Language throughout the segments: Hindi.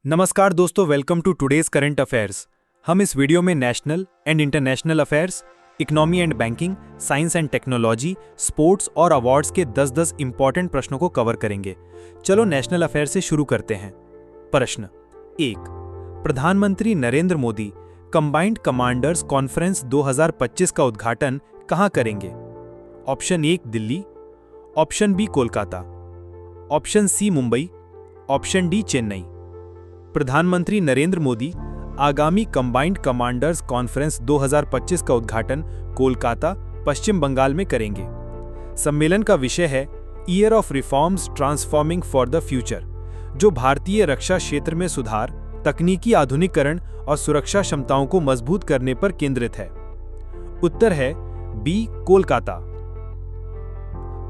नमस्कार दोस्तों, welcome to today's current affairs. हम इस वीडियो में national and international affairs, economy and banking, science and technology, sports और अवार्ड्स के 10-10 इंपॉर्टेंट प्रश्नों को कवर करेंगे। चलो नेशनल अफेयर से शुरू करते हैं। प्रश्न 1। प्रधानमंत्री Narendra Modi combined commanders conference 2025 का उद्घाटन कहां करेंगे? Option 1 Delhi, option B Kolkata, option C Mumbai, option D Chennai. प्रधानमंत्री नरेंद्र मोदी आगामी कंबाइंड कमांडर्स कॉन्फ्रेंस 2025 का उद्घाटन कोलकाता, पश्चिम बंगाल में करेंगे। सम्मेलन का विषय है year of reforms transforming for the future, जो भारतीय रक्षा क्षेत्र में सुधार, तकनीकी आधुनिकीकरण और सुरक्षा क्षमताओं को मजबूत करने पर केंद्रित है। उत्तर है बी कोलकाता।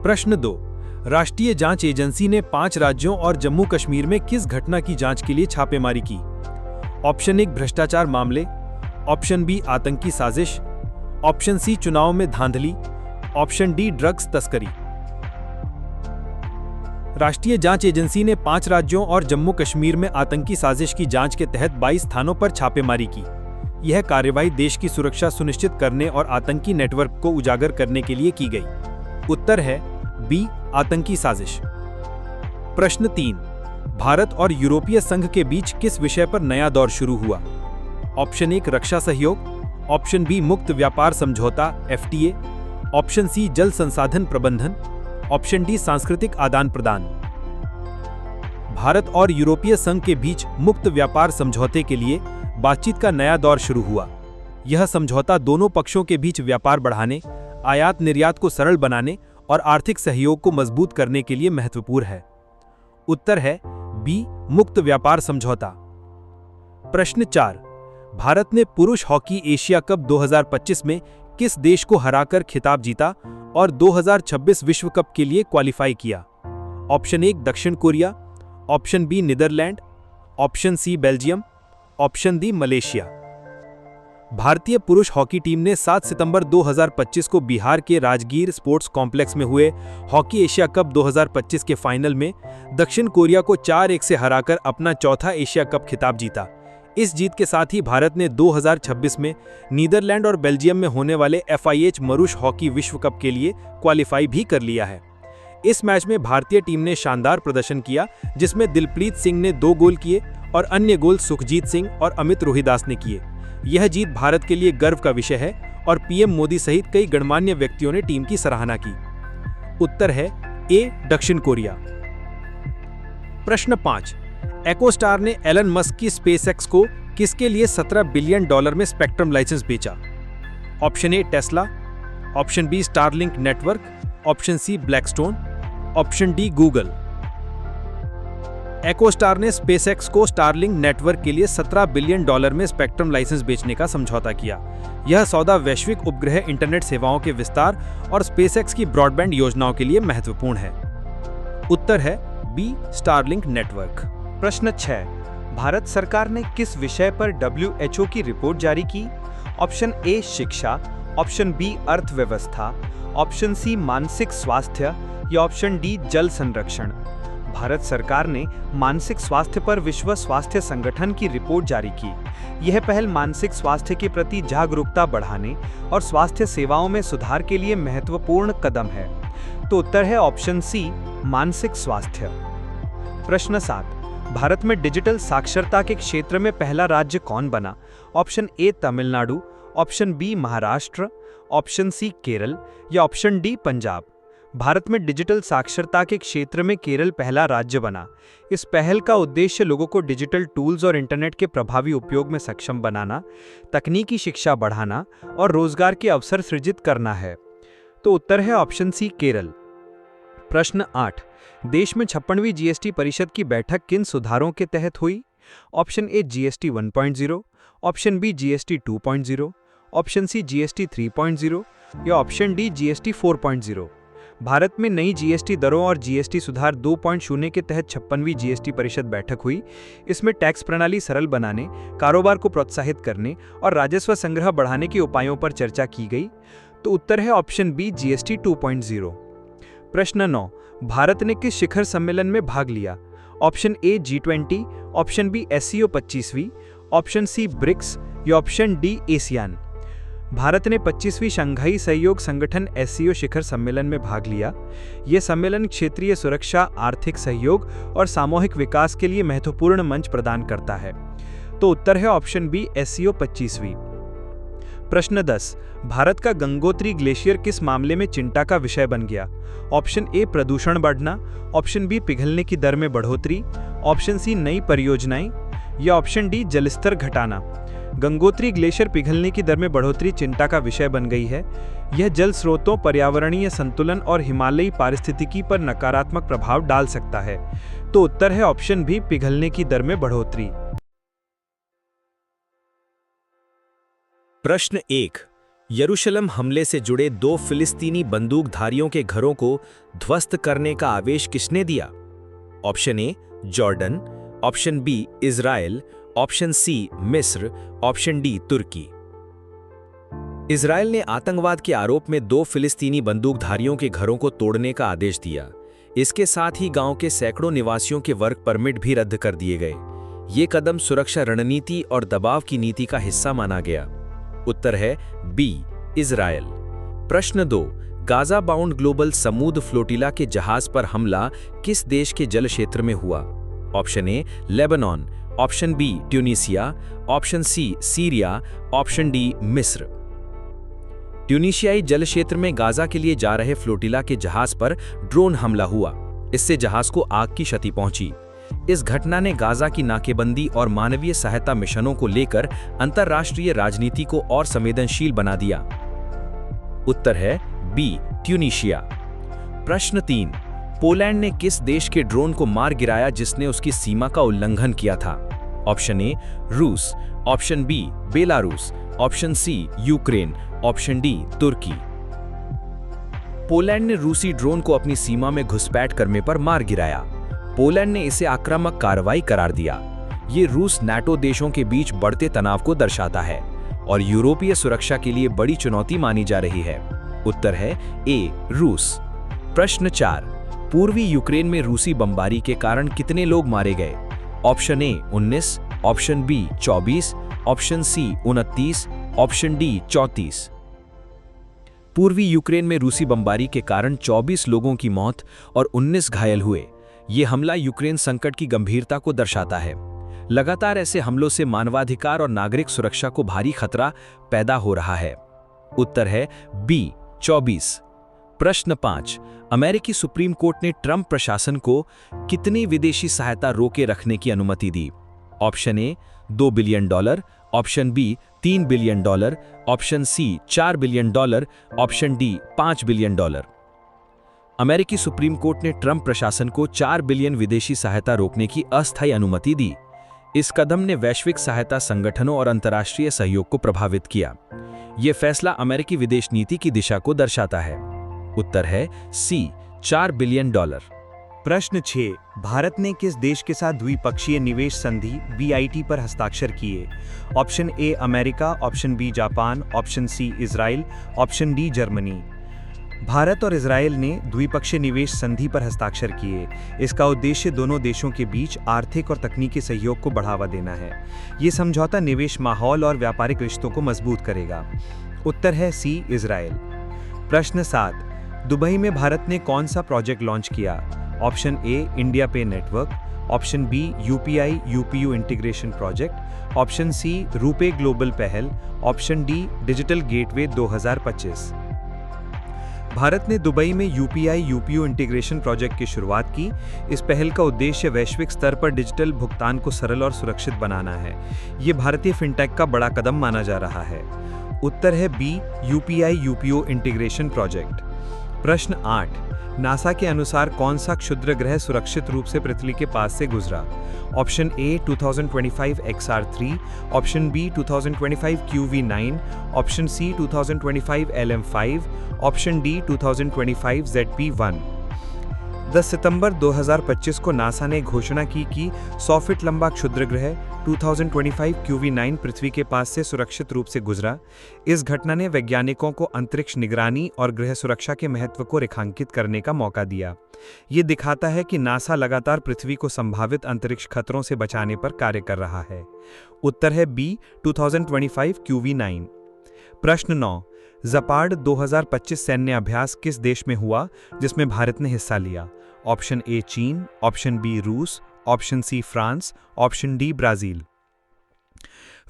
प्रश्न 2। राष्ट्रीय जांच एजेंसी ने 5 राज्यों और जम्मू कश्मीर में किस घटना की जांच के लिए छापेमारी की? ऑप्शन 1 भ्रष्टाचार मामले, ऑप्शन बी आतंकी साजिश, ऑप्शन सी चुनाव में धांधली, ऑप्शन डी ड्रग्स तस्करी। राष्ट्रीय जांच एजेंसी ने 5 राज्यों और जम्मू कश्मीर में आतंकी साजिश की जांच के तहत 22 स्थानों पर छापेमारी की। यह कार्रवाई देश की सुरक्षा सुनिश्चित करने और आतंकी नेटवर्क को उजागर करने के लिए की गई। उत्तर है बी आतंकी साजिश। प्रश्न 3। भारत और यूरोपीय संघ के बीच किस विषय पर नया दौर शुरू हुआ? ऑप्शन 1 रक्षा सहयोग, ऑप्शन बी मुक्त व्यापार समझौता FTA, ऑप्शन सी जल संसाधन प्रबंधन, ऑप्शन डी सांस्कृतिक आदान प्रदान। भारत और यूरोपीय संघ के बीच मुक्त व्यापार समझौते के लिए बातचीत का नया दौर शुरू हुआ। यह समझौता दोनों पक्षों के बीच व्यापार बढ़ाने, आयात निर्यात को सरल बनाने और आर्थिक सहयोग को मजबूत करने के लिए महत्वपूर्ण है। उत्तर है बी मुक्त व्यापार समझौता। प्रश्न 4। भारत ने पुरुष हॉकी एशिया कप 2025 में किस देश को हराकर खिताब जीता और 2026 विश्व कप के लिए क्वालिफाई किया? ऑप्शन 1 दक्षिण Korea, option B Netherlands, option C Belgium, option D Malaysia. भारतीय पुरुष हॉकी टीम ने 7 सितंबर 2025 को बिहार के राजगीर स्पोर्ट्स कॉम्प्लेक्स में हुए हॉकी एशिया कप 2025 के फाइनल में दक्षिण कोरिया को 4-1 से हराकर अपना चौथा एशिया कप खिताब जीता। इस जीत के साथ ही भारत ने 2026 में नीदरलैंड और बेल्जियम में होने वाले FIH मरूष हॉकी विश्व कप के लिए क्वालिफाई भी कर लिया है। इस मैच में भारतीय टीम ने शानदार प्रदर्शन किया, जिसमें दिलप्रीत सिंह ने 2 गोल किए और अन्य गोल सुखजीत सिंह और अमित रोहिदास ने किए। यह जीत भारत के लिए गर्व का विषय है और PM मोदी सहित कई गणमान्य व्यक्तियों ने टीम की सराहना की। उत्तर है ए दक्षिण कोरिया। प्रश्न 5। एकोस्टार ने एलन मस्क की स्पेसएक्स को किसके लिए $17 बिलियन में स्पेक्ट्रम लाइसेंस बेचा? Option A Tesla, option B Starlink network, option C Blackstone, option D Google. EchoStar ने स्पेसएक्स को स्टारलिंक नेटवर्क के लिए $17 बिलियन में स्पेक्ट्रम लाइसेंस बेचने का समझौता किया। यह सौदा वैश्विक उपग्रह इंटरनेट सेवाओं के विस्तार और स्पेसएक्स की ब्रॉडबैंड योजनाओं के लिए महत्वपूर्ण है। उत्तर है बी स्टारलिंक नेटवर्क। प्रश्न 6। भारत सरकार ने किस विषय पर WHO की रिपोर्ट जारी की? ऑप्शन ए शिक्षा, ऑप्शन बी अर्थव्यवस्था, ऑप्शन सी मानसिक स्वास्थ्य या ऑप्शन डी जल संरक्षण। भारत सरकार ने मानसिक स्वास्थ्य पर विश्व स्वास्थ्य संगठन की रिपोर्ट जारी की। यह पहल मानसिक स्वास्थ्य के प्रति जागरूकता बढ़ाने और स्वास्थ्य सेवाओं में सुधार के लिए महत्वपूर्ण कदम है। तो उत्तर है ऑप्शन सी मानसिक स्वास्थ्य। प्रश्न 7। भारत में डिजिटल साक्षरता के क्षेत्र में पहला राज्य कौन बना? Option A Tamil Nadu, option B Maharashtra, option C Kerala या ऑप्शन डी पंजाब। भारत में डिजिटल साक्षरता के क्षेत्र में केरल पहला राज्य बना। इस पहल का उद्देश्य लोगों को डिजिटल टूल्स और इंटरनेट के प्रभावी उपयोग में सक्षम बनाना, तकनीकी शिक्षा बढ़ाना और रोजगार के अवसर सृजित करना है। तो उत्तर है ऑप्शन सी केरल। प्रश्न 8। देश में 56वीं GST परिषद की बैठक किन सुधारों के तहत हुई? Option A GST 1.0, option B GST 2.0, option C GST 3.0 या ऑप्शन डी GST 4.0। भारत में नई GST दरों और GST सुधार 2.0 के तहत 56वीं GST परिषद बैठक हुई। इसमें टैक्स प्रणाली सरल बनाने, कारोबार को प्रोत्साहित करने और राजस्व संग्रह बढ़ाने के उपायों पर चर्चा की गई। तो उत्तर है ऑप्शन बी GST 2.0। प्रश्न 9। भारत ने किस शिखर सम्मेलन में भाग लिया? Option A G20, option B SCO 25वीं, ऑप्शन सी ब्रिक्स या ऑप्शन डी एशियान। भारत ने 25वीं शंघाई सहयोग संगठन SCO शिखर सम्मेलन में भाग लिया। यह सम्मेलन क्षेत्रीय सुरक्षा, आर्थिक सहयोग और सामूहिक विकास के लिए महत्वपूर्ण मंच प्रदान करता है। तो उत्तर है ऑप्शन बी SCO 25वीं। प्रश्न 10, भारत का गंगोत्री ग्लेशियर किस मामले में चिंता का विषय बन गया? ऑप्शन ए प्रदूषण बढ़ना, ऑप्शन बी पिघलने की दर में बढ़ोतरी, ऑप्शन सी नई परियोजनाएं या ऑप्शन डी जलस्तर घटाना। गंगोत्री ग्लेशियर पिघलने की दर में बढ़ोतरी चिंता का विषय बन गई है। यह जल स्रोतों, पर्यावरणीय संतुलन और हिमालयी पारिस्थितिकी पर नकारात्मक प्रभाव डाल सकता है। तो उत्तर है ऑप्शन बी पिघलने की दर में बढ़ोतरी। प्रश्न 1, यरूशलेम हमले से जुड़े 2 फिलिस्तीनी बंदूकधारियों के घरों को ध्वस्त करने का आदेश किसने दिया? Option A Jordan, option B Israel, option C मिस्र, ऑप्शन डी तुर्की। इजराइल ने आतंकवाद के आरोप में 2 फिलिस्तीनी बंदूकधारियों के घरों को तोड़ने का आदेश दिया। इसके साथ ही गांव के सैकड़ों निवासियों के वर्क परमिट भी रद्द कर दिए गए। ये कदम सुरक्षा रणनीति और दबाव की नीति का हिस्सा माना गया। उत्तर है बी इजराइल। प्रश्न 2, Gaza bound global Sumud flotilla के जहाज पर हमला किस देश के जल क्षेत्र में हुआ? Option A Lebanon, option B Tunisia, option C Syria, option D मिस्र। ट्यूनीशियाई जल क्षेत्र में गाजा के लिए जा रहे फ्लोटिला के जहाज पर ड्रोन हमला हुआ। इससे जहाज को आग की क्षति पहुंची। इस घटना ने गाजा की नाकेबंदी और मानवीय सहायता मिशनों को लेकर अंतर्राष्ट्रीय राजनीति को और संवेदनशील बना दिया। उत्तर है बी ट्यूनीशिया। प्रश्न 3, पोलैंड ने किस देश के ड्रोन को मार गिराया जिसने उसकी सीमा का उल्लंघन किया था? ऑप्शन ए रूस, option B Belarus, option C Ukraine, option D तुर्की। पोलैंड ने रूसी ड्रोन को अपनी सीमा में घुसपैठ करने पर मार गिराया। पोलैंड ने इसे आक्रामक कार्रवाई करार दिया। ये रूस नाटो देशों के बीच बढ़ते तनाव को दर्शाता है और यूरोपीय सुरक्षा के लिए बड़ी चुनौती मानी जा रही है। उत्तर है ए रूस। प्रश्न 4, पूर्वी यूक्रेन में रूसी बमबारी के कारण कितने लोग मारे गए? Option A 19, option B 24, option C 29, option D 34। पूर्वी यूक्रेन में रूसी बमबारी के कारण 24 लोगों की मौत और 19 घायल हुए। ये हमला यूक्रेन संकट की गंभीरता को दर्शाता है। लगातार ऐसे हमलों से मानवाधिकार और नागरिक सुरक्षा को भारी खतरा पैदा हो रहा है। उत्तर है बी 24। प्रश्न 5, अमेरिकी सुप्रीम कोर्ट ने ट्रंप प्रशासन को कितनी विदेशी सहायता रोके रखने की अनुमति दी? Option A $2 billion, option B $3 billion, option C $4 billion, option D $5 billion. अमेरिकी सुप्रीम कोर्ट ने ट्रंप प्रशासन को 4 बिलियन विदेशी सहायता रोकने की अस्थायी अनुमति दी। इस कदम ने वैश्विक सहायता संगठनों और अंतर्राष्ट्रीय सहयोग को प्रभावित किया। यह फैसला अमेरिकी विदेश नीति की दिशा को दर्शाता है। उत्तर है सी $4 बिलियन। प्रश्न 6, भारत ने किस देश के साथ द्विपक्षीय निवेश संधि BIT पर हस्ताक्षर किए? Option A America, option B Japan, option C Israel, option D Germany. Bharat और इजराइल ने द्विपक्षीय निवेश संधि पर हस्ताक्षर किए। इसका उद्देश्य दोनों देशों के बीच आर्थिक और तकनीकी सहयोग को बढ़ावा देना है। ये समझौता निवेश माहौल और व्यापारिक रिश्तों को मजबूत करेगा। उत्तर है सी इजराइल। प्रश्न 7, दुबई में भारत ने कौन सा प्रोजेक्ट लॉन्च किया? Option A India pay network, option B UPI UPU integration project, option C RuPay global पहल, option D digital gateway 2025। Bharat ने दुबई में UPI UPU इंटीग्रेशन प्रोजेक्ट की शुरुआत की। इस पहल का उद्देश्य वैश्विक स्तर पर डिजिटल भुगतान को सरल और सुरक्षित बनाना है। ये भारतीय फिनटेक का बड़ा कदम माना जा रहा है। उत्तर है B UPI UPU integration project. प्रश्न 8, नासा के अनुसार कौन सा क्षुद्र ग्रह सुरक्षित रूप से पृथ्वी के पास से गुजरा? Option A 2025 XR3, option B 2025 QV9, option C 2025 LM5, option D 2025 ZP1। 10 सितंबर 2025 को नासा ने घोषणा की कि 100 फीट लंबा क्षुद्र ग्रह 2025 QV9 पृथ्वी के पास से सुरक्षित रूप से गुजरा। इस घटना ने वैज्ञानिकों को अंतरिक्ष निगरानी और गृह सुरक्षा के महत्व को रेखांकित करने का मौका दिया। ये दिखाता है कि नासा लगातार पृथ्वी को संभावित अंतरिक्ष खतरों से बचाने पर कार्य कर रहा है। उत्तर है बी 2025 QV9। प्रश्न 9, ज़पाड 2025 सैन्य अभ्यास किस देश में हुआ जिसमें भारत ने हिस्सा लिया? ऑप्शन ए चीन, ऑप्शन बी रूस, option C France, option D Brazil.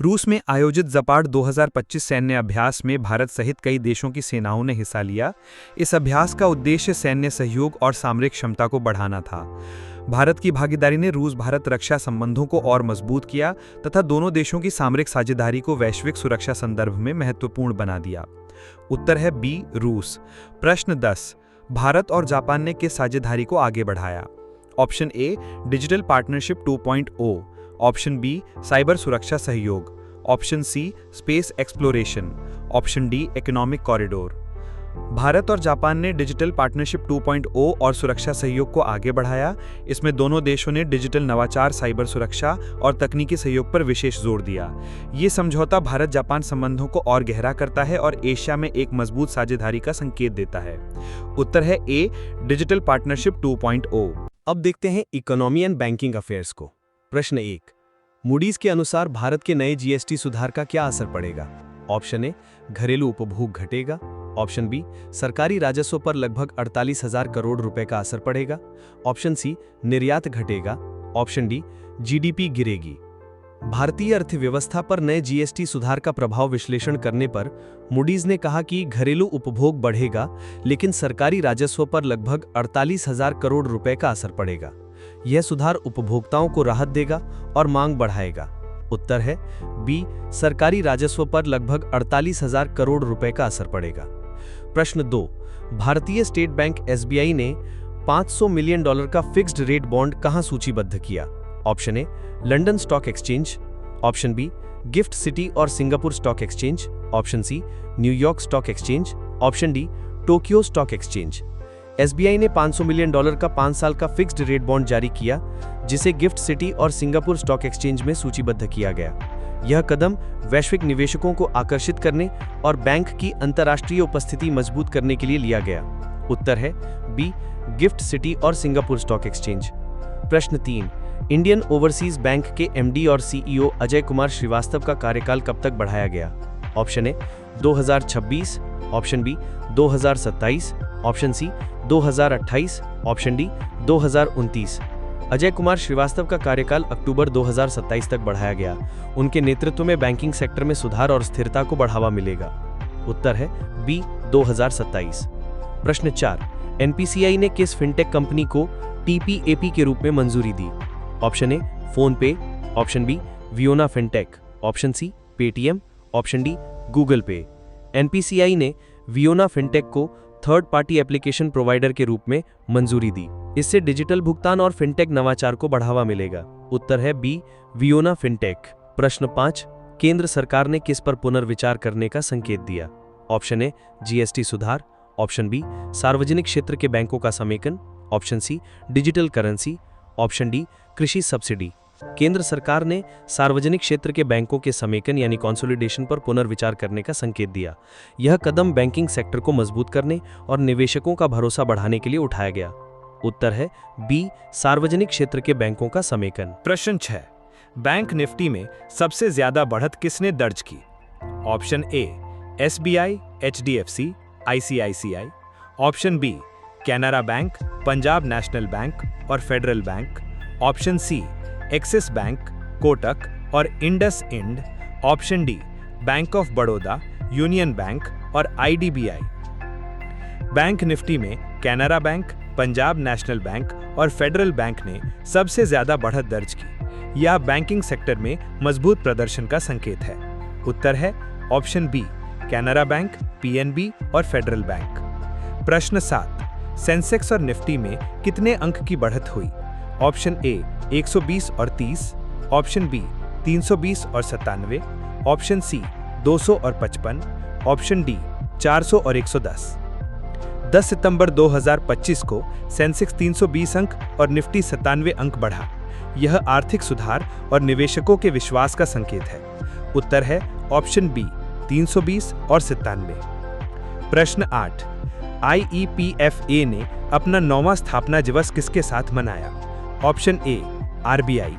रूस में आयोजित ज़पाड 2025 सैन्य अभ्यास में भारत सहित कई देशों की सेनाओं ने हिस्सा लिया। इस अभ्यास का उद्देश्य सैन्य सहयोग और सामरिक क्षमता को बढ़ाना था। भारत की भागीदारी ने रूस भारत रक्षा संबंधों को और मजबूत किया तथा दोनों देशों की सामरिक साझेदारी को वैश्विक सुरक्षा संदर्भ में महत्वपूर्ण बना दिया। उत्तर है बी रूस। प्रश्न 10, भारत और जापान ने किस साझेदारी को आगे बढ़ाया? Option A digital partnership 2.0, option B cyber सुरक्षा सहयोग, option C space exploration, option D economic corridor. भारत और जापान ने डिजिटल पार्टनरशिप 2.0 और सुरक्षा सहयोग को आगे बढ़ाया। इसमें दोनों देशों ने डिजिटल नवाचार, साइबर सुरक्षा और तकनीकी सहयोग पर विशेष जोर दिया। ये समझौता भारत जापान संबंधों को और गहरा करता है और एशिया में एक मजबूत साझेदारी का संकेत देता है। उत्तर है ए डिजिटल पार्टनरशिप 2.0। अब देखते हैं इकोनॉमी एंड बैंकिंग अफेयर्स को। प्रश्न 1, मूडीज के अनुसार भारत के नए जीएसटी सुधार का क्या असर पड़ेगा? ऑप्शन ए घरेलू उपभोग घटेगा, ऑप्शन बी सरकारी राजस्व पर लगभग 48,000 करोड़ रुपए का असर पड़ेगा, ऑप्शन सी निर्यात घटेगा, ऑप्शन डी जीडीपी गिरेगी। भारतीय अर्थव्यवस्था पर नए जीएसटी सुधार का प्रभाव विश्लेषण करने पर मूडीज ने कहा कि घरेलू उपभोग बढ़ेगा लेकिन सरकारी राजस्व पर लगभग 48,000 करोड़ रुपए का असर पड़ेगा। यह सुधार उपभोक्ताओं को राहत देगा और मांग बढ़ाएगा। उत्तर है बी सरकारी राजस्व पर लगभग 48,000 करोड़ रुपए का असर पड़ेगा। प्रश्न 2, भारतीय स्टेट बैंक एसबीआई ने $500 मिलियन का फिक्स्ड रेट बॉन्ड कहां सूचीबद्ध किया? Option A London stock exchange, option B gift city और Singapore stock exchange, option C New York stock exchange, option D Tokyo stock exchange. SBI ने $500 मिलियन का 5 साल का फिक्स्ड रेट बॉन्ड जारी किया जिसे गिफ्ट सिटी और सिंगापुर स्टॉक एक्सचेंज में सूचीबद्ध किया गया। यह कदम वैश्विक निवेशकों को आकर्षित करने और बैंक की अंतर्राष्ट्रीय उपस्थिति मजबूत करने के लिए लिया गया। उत्तर है बी गिफ्ट सिटी और सिंगापुर स्टॉक एक्सचेंज। प्रश्न 3, इंडियन ओवरसीज बैंक के एमडी और सीईओ अजय कुमार श्रीवास्तव का कार्यकाल कब तक बढ़ाया गया? Option A 2026, option B 2027, option C 2028, option D 2029। Ajay Kumar Srivastava का कार्यकाल अक्टूबर 2027 तक बढ़ाया गया। उनके नेतृत्व में बैंकिंग सेक्टर में सुधार और स्थिरता को बढ़ावा मिलेगा। उत्तर है बी 2027। प्रश्न 4, एनपीसीआई ने किस फिनटेक कंपनी को टीपीएपी के रूप में मंजूरी दी? Option A PhonePe, option B Viyona fintech, option C Paytm, option D Google Pay. NPCI ने वियोना फिनटेक को थर्ड पार्टी एप्लीकेशन प्रोवाइडर के रूप में मंजूरी दी। इससे डिजिटल भुगतान और फिनटेक नवाचार को बढ़ावा मिलेगा। उत्तर है बी वियोना फिनटेक। प्रश्न 5, केंद्र सरकार ने किस पर पुनर्विचार करने का संकेत दिया? ऑप्शन ए जीएसटी सुधार, ऑप्शन बी सार्वजनिक क्षेत्र के बैंकों का समेकन, option C digital currency, option D कृषि सब्सिडी। केंद्र सरकार ने सार्वजनिक क्षेत्र के बैंकों के समेकन यानी कंसोलिडेशन पर पुनर्विचार करने का संकेत दिया। यह कदम बैंकिंग सेक्टर को मजबूत करने और निवेशकों का भरोसा बढ़ाने के लिए उठाया गया। उत्तर है बी सार्वजनिक क्षेत्र के बैंकों का समेकन। प्रश्न 6, बैंक निफ्टी में सबसे ज्यादा बढ़त किसने दर्ज की? Option A SBI, HDFC, ICICI, option B Canara bank, Punjab national bank और federal bank, option C Axis bank, Kotak और IndusInd, option D bank of Baroda, union bank और आईडीबीआई। बैंक निफ्टी में Canara bank, Punjab national bank और फेडरल बैंक ने सबसे ज्यादा बढ़त दर्ज की। यह बैंकिंग सेक्टर में मजबूत प्रदर्शन का संकेत है। उत्तर है option B Canara bank, PNB और फेडरल बैंक। प्रश्न 7, सेंसेक्स और निफ्टी में कितने अंक की बढ़त हुई? ऑप्शन ए 120 और 30, ऑप्शन बी 320 और 97, ऑप्शन सी 200 और 55, ऑप्शन डी 400 और 110। 10 सितंबर 2025 को सेंसेक्स 320 अंक और निफ्टी 97 अंक बढ़ा। यह आर्थिक सुधार और निवेशकों के विश्वास का संकेत है। उत्तर है ऑप्शन बी 320 और 97। प्रश्न 8, IEPFA ने अपना 9वां स्थापना दिवस किसके साथ मनाया? Option A RBI,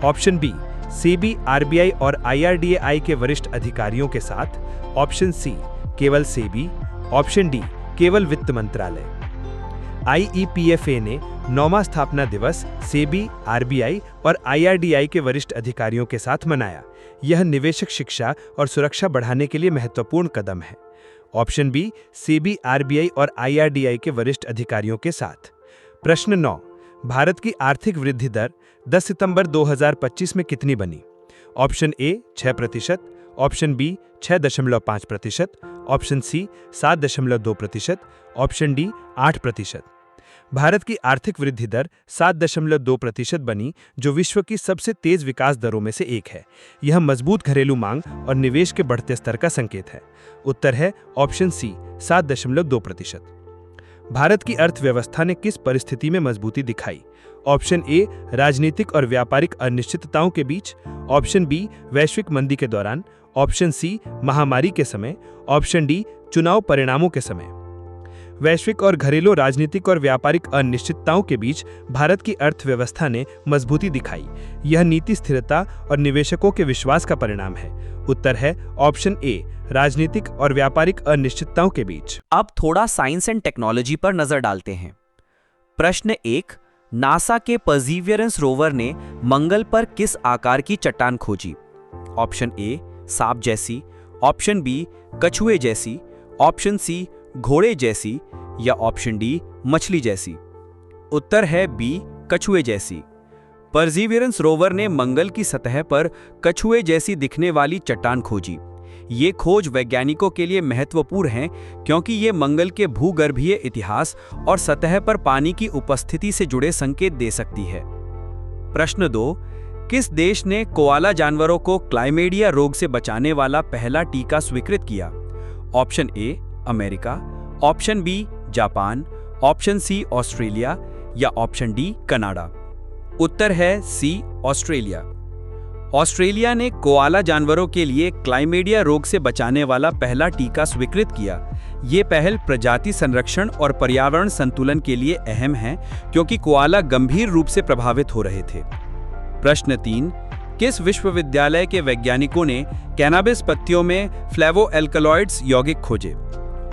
option B SEBI, RBI और IRDAI के वरिष्ठ अधिकारियों के साथ, ऑप्शन सी केवल सेबी, ऑप्शन डी केवल वित्त मंत्रालय। IEPFA ने 9वां स्थापना दिवस सेबी, RBI और IRDAI के वरिष्ठ अधिकारियों के साथ मनाया। यह निवेशक शिक्षा और सुरक्षा बढ़ाने के लिए महत्वपूर्ण कदम है। ऑप्शन बी सेबी, RBI और IRDAI के वरिष्ठ अधिकारियों के साथ। प्रश्न 9, भारत की आर्थिक वृद्धि दर 10 सितंबर 2025 में कितनी बनी? Option A 6%, option B 6.5%, option C 7.2%, option D 8%। Bharat की आर्थिक वृद्धि दर 7.2% बनी, जो विश्व की सबसे तेज विकास दरों में से एक है। यह मजबूत घरेलू मांग और निवेश के बढ़ते स्तर का संकेत है। उत्तर है ऑप्शन सी 7.2%। भारत की अर्थव्यवस्था ने किस परिस्थिति में मजबूती दिखाई? ऑप्शन ए राजनीतिक और व्यापारिक अनिश्चितताओं के बीच, ऑप्शन बी वैश्विक मंदी के दौरान, ऑप्शन सी महामारी के समय, ऑप्शन डी चुनाव परिणामों के समय। वैश्विक और घरेलू राजनीतिक और व्यापारिक अनिश्चितताओं के बीच भारत की अर्थव्यवस्था ने मजबूती दिखाई। यह नीति स्थिरता और निवेशकों के विश्वास का परिणाम है। उत्तर है ऑप्शन ए राजनीतिक और व्यापारिक अनिश्चितताओं के बीच। अब थोड़ा साइंस एंड टेक्नोलॉजी पर नजर डालते हैं। प्रश्न 1, नासा के परसीवियरेंस रोवर ने मंगल पर किस आकार की चट्टान खोजी? ऑप्शन ए सांप जैसी, ऑप्शन बी कछुए जैसी, ऑप्शन सी घोड़े जैसी या ऑप्शन डी मछली जैसी। उत्तर है बी कछुए जैसी। परसीवियरेंस रोवर ने मंगल की सतह पर कछुए जैसी दिखने वाली चट्टान खोजी। ये खोज वैज्ञानिकों के लिए महत्वपूर्ण है क्योंकि ये मंगल के भूगर्भीय इतिहास और सतह पर पानी की उपस्थिति से जुड़े संकेत दे सकती है। प्रश्न 2, किस देश ने कोआला जानवरों को क्लाइमेडिया रोग से बचाने वाला पहला टीका स्वीकृत किया? Option A America, option B Japan, option C Australia या ऑप्शन डी कनाडा। उत्तर है सी ऑस्ट्रेलिया। ऑस्ट्रेलिया ने कोआला जानवरों के लिए क्लाइमेडिया रोग से बचाने वाला पहला टीका स्वीकृत किया। ये पहल प्रजाति संरक्षण और पर्यावरण संतुलन के लिए अहम है क्योंकि कोआला गंभीर रूप से प्रभावित हो रहे थे। प्रश्न 3, किस विश्वविद्यालय के वैज्ञानिकों ने कैनाबिस पत्तियों में फ्लेवोएल्कलॉइड्स यौगिक खोजे?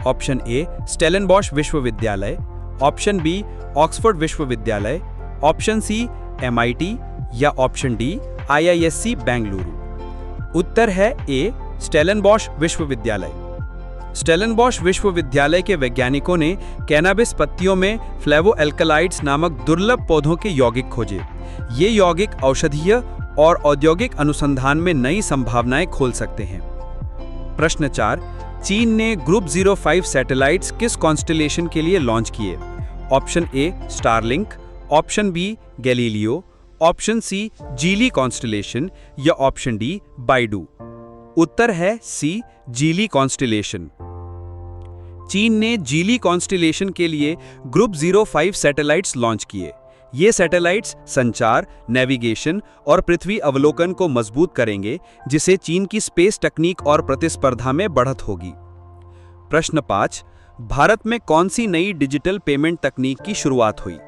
ऑप्शन ए स्टेलेनबॉश विश्वविद्यालय, ऑप्शन बी ऑक्सफोर्ड विश्वविद्यालय, ऑप्शन सी MIT या ऑप्शन डी IISc बेंगलुरु। उत्तर है ए स्टेलेनबॉश विश्वविद्यालय। स्टेलेनबॉश विश्वविद्यालय के वैज्ञानिकों ने कैनाबिस पत्तियों में फ्लेवोएल्कलॉइड्स नामक दुर्लभ पौधों के यौगिक खोजे। ये यौगिक औषधीय और औद्योगिक अनुसंधान में नई संभावनाएं खोल सकते हैं। प्रश्न 4, चीन ने ग्रुप 05 सैटेलाइट्स किस कॉन्स्टेलेशन के लिए लॉन्च किए? Option A Starlink, option B Galileo, option C Geely constellation या ऑप्शन डी बाइडू। उत्तर है सी जीली कॉन्स्टेलेशन। चीन ने जीली कॉन्स्टेलेशन के लिए ग्रुप 05 सैटेलाइट्स लॉन्च किए। ये सैटेलाइट्स संचार, नेविगेशन और पृथ्वी अवलोकन को मजबूत करेंगे, जिससे चीन की स्पेस तकनीक और प्रतिस्पर्धा में बढ़त होगी। प्रश्न 5, भारत में कौन सी नई डिजिटल पेमेंट तकनीक की शुरुआत हुई?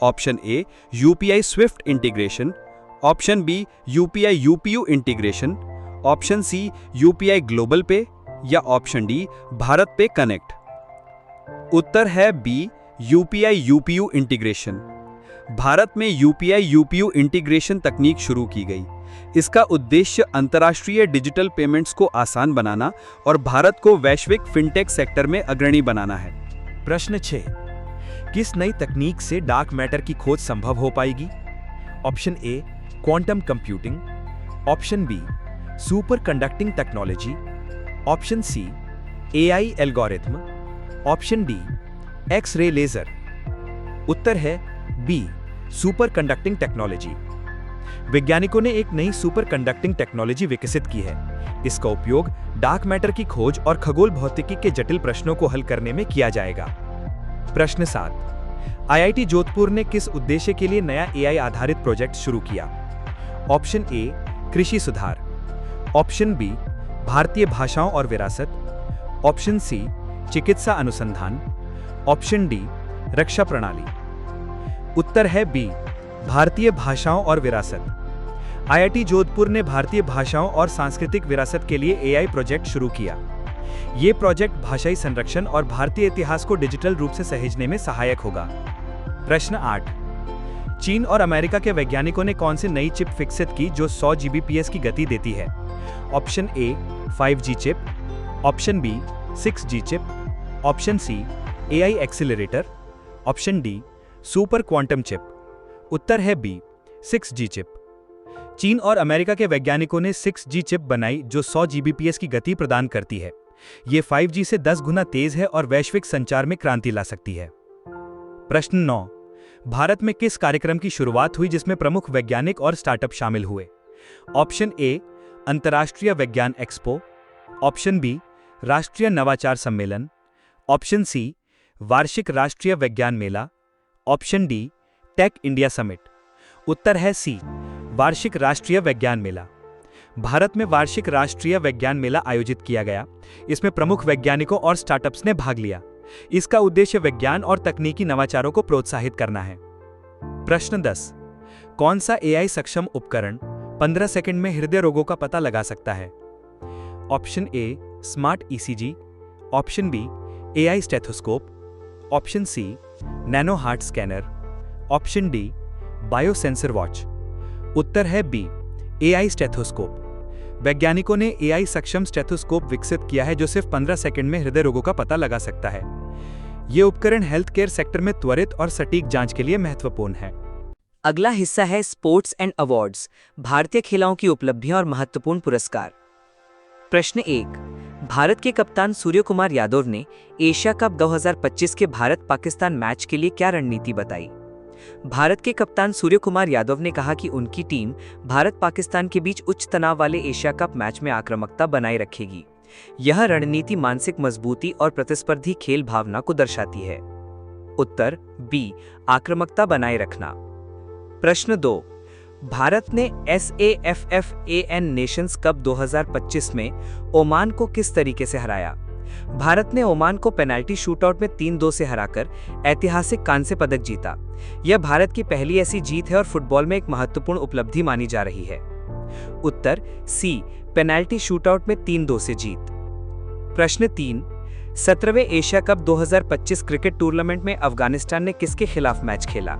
Option A UPI SWIFT integration, option B UPI UPU integration, option C UPI global pay या option D Bharat pay connect. उत्तर है B UPI UPU integration. Bharat में UPI UPU इंटीग्रेशन तकनीक शुरू की गई। इसका उद्देश्य अंतर्राष्ट्रीय डिजिटल पेमेंट्स को आसान बनाना और भारत को वैश्विक फिनटेक सेक्टर में अग्रणी बनाना है। प्रश्न 6, किस नई तकनीक से डार्क मैटर की खोज संभव हो पाएगी? Option A quantum computing, option B super conducting technology, option C AI algorithm, option D X-ray laser. उत्तर है बी सुपर कंडक्टिंग टेक्नोलॉजी। वैज्ञानिकों ने एक नई सुपर कंडक्टिंग टेक्नोलॉजी विकसित की है। इसका उपयोग डार्क मैटर की खोज और खगोल भौतिकी के जटिल प्रश्नों को हल करने में किया जाएगा। प्रश्न 7, आईआईटी जोधपुर ने किस उद्देश्य के लिए नया एआई आधारित प्रोजेक्ट शुरू किया? ऑप्शन ए कृषि सुधार, ऑप्शन बी भारतीय भाषाओं और विरासत, ऑप्शन सी चिकित्सा अनुसंधान, ऑप्शन डी रक्षा प्रणाली। उत्तर है बी भारतीय भाषाओं और विरासत। आईआईटी जोधपुर ने भारतीय भाषाओं और सांस्कृतिक विरासत के लिए एआई प्रोजेक्ट शुरू किया। ये प्रोजेक्ट भाषाई संरक्षण और भारतीय इतिहास को डिजिटल रूप से सहेजने में सहायक होगा। प्रश्न 8। चीन और अमेरिका के वैज्ञानिकों ने कौन सी नई चिप विकसित की जो 100 Gbps की गति देती है? Option A 5G chip, option B 6G chip, option C AI accelerator, option D super quantum chip. उत्तर है बी 6G चिप। चीन और अमेरिका के वैज्ञानिकों ने 6G चिप बनाई जो 100 Gbps की गति प्रदान करती है। ये 5G से 10 गुना तेज है और वैश्विक संचार में क्रांति ला सकती है। प्रश्न 9। भारत में किस कार्यक्रम की शुरुआत हुई जिसमें प्रमुख वैज्ञानिक और स्टार्टअप शामिल हुए? ऑप्शन ए अंतर्राष्ट्रीय विज्ञान एक्सपो, ऑप्शन बी राष्ट्रीय नवाचार सम्मेलन, ऑप्शन सी वार्षिक राष्ट्रीय विज्ञान मेला, option D tech India summit. उत्तर है सी वार्षिक राष्ट्रीय विज्ञान मेला। भारत में वार्षिक राष्ट्रीय विज्ञान मेला आयोजित किया गया। इसमें प्रमुख वैज्ञानिकों और स्टार्टअप्स ने भाग लिया। इसका उद्देश्य विज्ञान और तकनीकी नवाचारों को प्रोत्साहित करना है। प्रश्न 10। कौन सा एआई सक्षम उपकरण 15 सेकंड में हृदय रोगों का पता लगा सकता है? Option A smart ECG, option B AI stethoscope, option C nano heart scanner, option D biosensor watch. उत्तर है बी एआई स्टेथोस्कोप। वैज्ञानिकों ने एआई सक्षम स्टेथोस्कोप विकसित किया है जो सिर्फ 15 सेकंड में हृदय रोगों का पता लगा सकता है। ये उपकरण हेल्थ केयर सेक्टर में त्वरित और सटीक जांच के लिए महत्वपूर्ण है। अगला हिस्सा है स्पोर्ट्स एंड अवार्ड्स, भारतीय खिलाड़ियों की उपलब्धियां और महत्वपूर्ण पुरस्कार। प्रश्न 1। भारत के कप्तान सूर्य कुमार यादव ने एशिया कप 2025 के भारत पाकिस्तान मैच के लिए क्या रणनीति बताई? भारत के कप्तान सूर्य कुमार यादव ने कहा कि उनकी टीम भारत पाकिस्तान के बीच उच्च तनाव वाले एशिया कप मैच में आक्रामकता बनाए रखेगी। यह रणनीति मानसिक मजबूती और प्रतिस्पर्धी खेल भावना को दर्शाती है। उत्तर बी आक्रामकता बनाए रखना। प्रश्न 2। भारत ने SAFFAN नेशंस कप 2025 में ओमान को किस तरीके से हराया? भारत ने ओमान को पेनाल्टी शूटआउट में 3-2 से हराकर ऐतिहासिक कांस्य पदक जीता। यह भारत की पहली ऐसी जीत है और फुटबॉल में एक महत्वपूर्ण उपलब्धि मानी जा रही है। उत्तर सी पेनाल्टी शूटआउट में 3-2 से जीत। प्रश्न 3। 17वें एशिया कप 2025 क्रिकेट टूर्नामेंट में अफगानिस्तान ने किसके खिलाफ मैच खेला?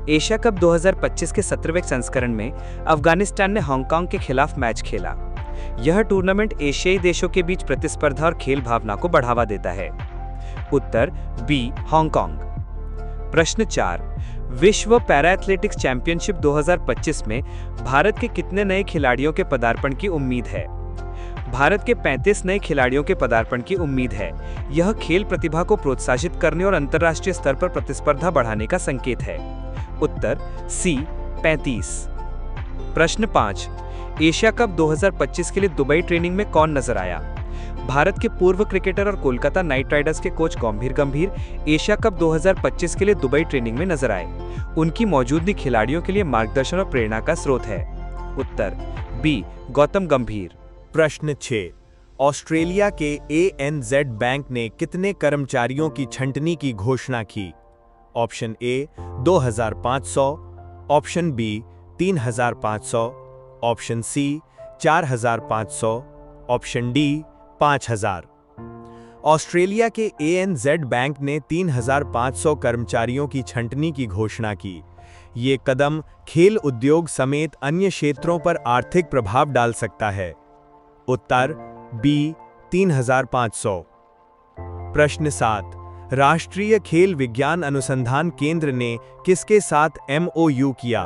एशिया कप 2025 के 17वें संस्करण में अफगानिस्तान ने हांगकांग के खिलाफ मैच खेला। यह टूर्नामेंट एशियाई देशों के बीच प्रतिस्पर्धा और खेल भावना को बढ़ावा देता है। उत्तर बी हांगकांग। प्रश्न 4। विश्व पैरा एथलेटिक्स चैंपियनशिप 2025 में भारत के कितने नए खिलाड़ियों के पदार्पण की उम्मीद है? भारत के 35 नए खिलाड़ियों के पदार्पण की उम्मीद है। यह खेल प्रतिभा को प्रोत्साहित करने और अंतर्राष्ट्रीय स्तर पर प्रतिस्पर्धा बढ़ाने का संकेत है। उत्तर सी 35। प्रश्न 5। एशिया कप 2025 के लिए दुबई ट्रेनिंग में कौन नजर आया? भारत के पूर्व क्रिकेटर और कोलकाता नाइट राइडर्स के कोच गंभीर गंभीर एशिया कप 2025 के लिए दुबई ट्रेनिंग में नजर आए। उनकी मौजूदगी खिलाड़ियों के लिए मार्गदर्शन और प्रेरणा का स्रोत है। उत्तर बी गौतम गंभीर। प्रश्न 6। ऑस्ट्रेलिया के ANZ बैंक ने कितने कर्मचारियों की छंटनी की घोषणा की? Option A 2500, option B 3500, option C 4500, option D 5000। Australia के ANZ बैंक ने 3500 कर्मचारियों की छंटनी की घोषणा की। ये कदम खेल उद्योग समेत अन्य क्षेत्रों पर आर्थिक प्रभाव डाल सकता है। उत्तर बी 3500। प्रश्न 7। राष्ट्रीय खेल विज्ञान अनुसंधान केंद्र ने किसके साथ MOU किया?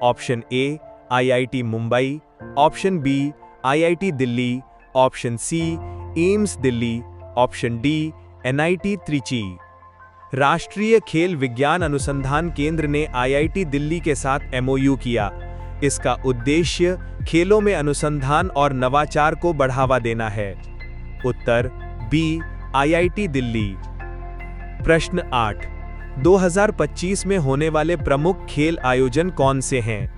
Option A IIT Mumbai, option B IIT Delhi, option C AIIMS Delhi, option D NIT Trichy. राष्ट्रीय खेल विज्ञान अनुसंधान केंद्र ने IIT दिल्ली के साथ MOU किया। इसका उद्देश्य खेलों में अनुसंधान और नवाचार को बढ़ावा देना है। उत्तर बी IIT दिल्ली। प्रश्न 8। 2025 में होने वाले प्रमुख खेल आयोजन कौन से हैं?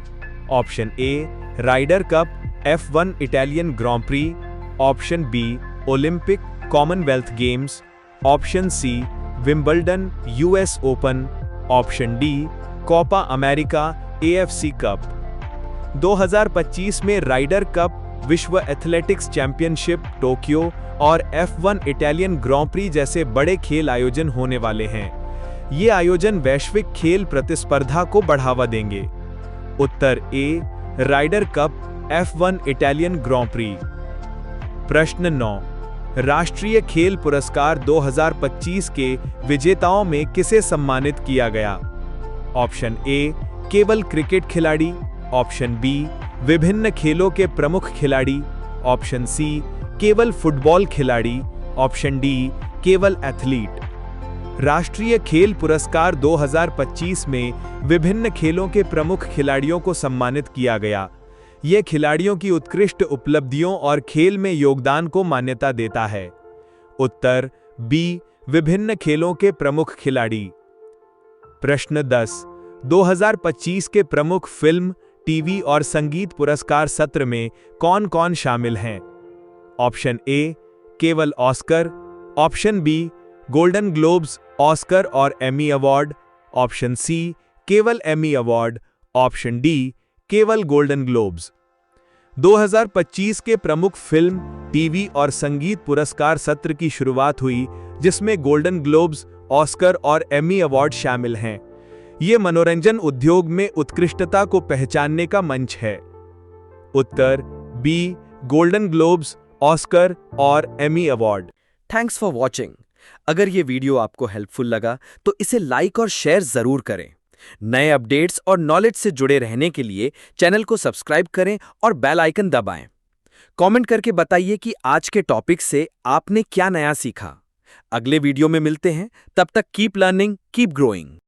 Option A Ryder Cup, F1 Italian Grand Prix, option B Olympic Commonwealth Games, option C Wimbledon US Open, option D Copa America AFC Cup. 2025 में राइडर कप, विश्व एथलेटिक्स चैंपियनशिप टोक्यो और F1 इटालियन ग्रां प्री जैसे बड़े खेल आयोजन होने वाले हैं। ये आयोजन वैश्विक खेल प्रतिस्पर्धा को बढ़ावा देंगे। उत्तर ए Ryder Cup, F1 Italian Grand pre. प्रश्न 9, राष्ट्रीय खेल पुरस्कार 2025 के विजेताओं में किसे सम्मानित किया गया? ऑप्शन ए केवल क्रिकेट खिलाड़ी, ऑप्शन बी विभिन्न खेलों के प्रमुख खिलाड़ी, ऑप्शन सी केवल फुटबॉल खिलाड़ी, ऑप्शन डी केवल एथलीट। राष्ट्रीय खेल पुरस्कार 2025 में विभिन्न खेलों के प्रमुख खिलाड़ियों को सम्मानित किया गया। यह खिलाड़ियों की उत्कृष्ट उपलब्धियों और खेल में योगदान को मान्यता देता है। उत्तर बी विभिन्न खेलों के प्रमुख खिलाड़ी। प्रश्न 10, 2025 के प्रमुख फिल्म, टीवी और संगीत पुरस्कार सत्र में कौन-कौन शामिल हैं? ऑप्शन ए केवल Oscar, option B Golden Globes, Oscar और एमी अवार्ड, ऑप्शन सी केवल एमी अवार्ड, ऑप्शन डी केवल गोल्डन ग्लोब्स। 2025 के प्रमुख फिल्म, टीवी और संगीत पुरस्कार सत्र की शुरुआत हुई, जिसमें गोल्डन ग्लोब्स, ऑस्कर और एमी अवार्ड शामिल हैं। ये मनोरंजन उद्योग में उत्कृष्टता को पहचानने का मंच है। उत्तर बी गोल्डन ग्लोब्स, ऑस्कर और Emmy award. Thanks for watching. अगर ये वीडियो आपको हेल्पफुल लगा तो इसे लाइक और शेयर जरूर करें। नए अपडेट्स और नॉलेज से जुड़े रहने के लिए चैनल को सब्सक्राइब करें और बेल आइकन दबाएं। कमेंट करके बताइए कि आज के टॉपिक से आपने क्या नया सीखा। अगले वीडियो में मिलते हैं, तब तक कीप लर्निंग, कीप ग्रोइंग।